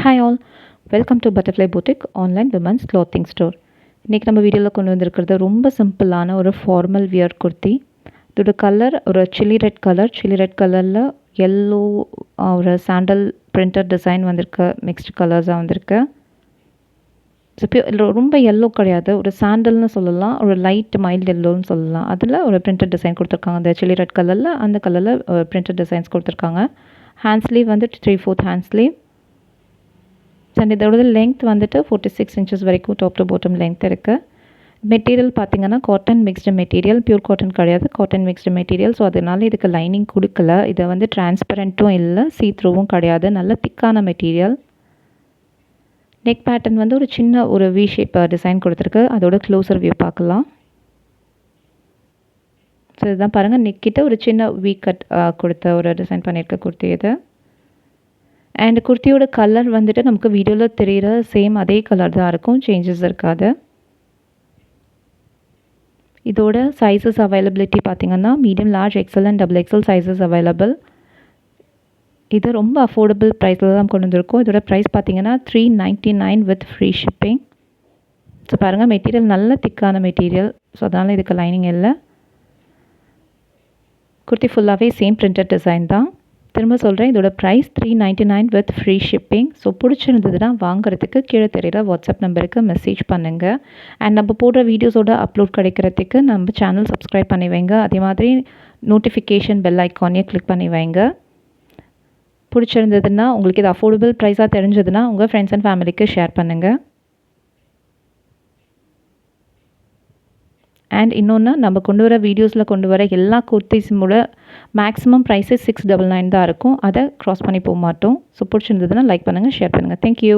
Hi all, welcome to Butterfly Boutique Online Women's Clothing Store. இன்றைக்கி நம்ம வீடியோவில் கொண்டு வந்திருக்கிறது ரொம்ப சிம்பிளான ஒரு ஃபார்மல் வியர் குர்த்தி. இதோட கலர் ஒரு சில்லி ரெட் கலரில் எல்லோ ஒரு சாண்டல் பிரிண்டட் டிசைன் வந்திருக்கு, மிக்ஸ்டு கலர்ஸாக வந்திருக்கு. ரொம்ப எல்லோ கிடையாது, ஒரு சாண்டல்னு சொல்லலாம், ஒரு லைட் மைல்டு எல்லோன்னு சொல்லலாம். அதில் ஒரு பிரிண்டட் டிசைன் கொடுத்துருக்காங்க. அந்த சில்லி ரெட் கலரில் அந்த கலரில் பிரிண்டட் டிசைன்ஸ் கொடுத்துருக்காங்க. ஹேண்ட் ஸ்லீவ் வந்துட்டு 3/4 ஹேண்ட் ஸ்லீவ். அண்ட் இதோட லென்த் வந்துட்டு 46 inches வரைக்கும் டாப் டு பாட்டம் லென்த் இருக்குது. மெட்டீரியல் பார்த்திங்கன்னா cotton mixed material, pure cotton கிடையாது, காட்டன் மிக்ஸ்டு மெட்டீரியல். ஸோ அதனால இதுக்கு லைனிங் கொடுக்கல. இதை வந்து டிரான்ஸ்பரண்ட்டும் இல்லை, சீத்ரூவும் கிடையாது, நல்ல திக்கான மெட்டீரியல். நெக் பேட்டர்ன் வந்து ஒரு சின்ன ஒரு வி ஷேப் டிசைன் கொடுத்துருக்கு. அதோட க்ளோசர் வியூ பார்க்கலாம். ஸோ இதுதான் பாருங்கள், நெக்கிட்ட ஒரு சின்ன வி கட் கொடுத்த ஒரு டிசைன் பண்ணியிருக்க குர்த்தி இது. அண்ட் குர்த்தியோட கலர் வந்துட்டு நமக்கு வீடியோவில் தெரிகிற சேம் அதே கலர் தான் இருக்கும், சேஞ்சஸ் இருக்காது. இதோட சைஸஸ் அவைலபிலிட்டி பார்த்திங்கன்னா medium, large, XL and double XL sizes available. இது ரொம்ப அஃபோர்டபுள் ப்ரைஸில் தான் கொண்டு வந்திருக்கோம். இதோட ப்ரைஸ் பார்த்திங்கன்னா 399 வித் ஃப்ரீ ஷிப்பிங். ஸோ பாருங்கள், மெட்டீரியல் நல்ல திக்கான மெட்டீரியல். ஸோ அதனால் இதுக்கு லைனிங் இல்லை. குர்த்தி ஃபுல்லாகவே சேம் பிரிண்டட் டிசைன் தான். திரும்ப சொல்கிறேன், இதோட price 399 with free shipping. So பிடிச்சிருந்ததுன்னா வாங்குறதுக்கு கீழே தெரிகிற வாட்ஸ்அப் நம்பருக்கு மெசேஜ் பண்ணுங்கள். அண்ட் நம்ம போடுற வீடியோஸோட அப்லோட் கிடைக்கிறதுக்கு நம்ம சேனல் சப்ஸ்கிரைப் பண்ணி வைங்க. அதே மாதிரி நோட்டிஃபிகேஷன் பெல் ஐக்கானையும் கிளிக் பண்ணி வைங்க. பிடிச்சிருந்ததுன்னா, உங்களுக்கு இது அஃபோர்டபுள் ப்ரைஸாக தெரிஞ்சதுன்னா உங்கள் ஃப்ரெண்ட்ஸ் அண்ட் ஃபேமிலிக்கு ஷேர் பண்ணுங்கள். அண்ட் இன்னொன்று, நம்ம கொண்டு வர வீடியோஸில் கொண்டு வர எல்லா குர்த்திஸுமோட மேக்ஸிமம் ப்ரைஸே 699 தான் இருக்கும். அதை க்ராஸ் பண்ணி போக மாட்டோம். ஸோ பிடிச்சிருந்ததுன்னா லைக் பண்ணுங்கள், ஷேர் பண்ணுங்கள். தேங்க்யூ.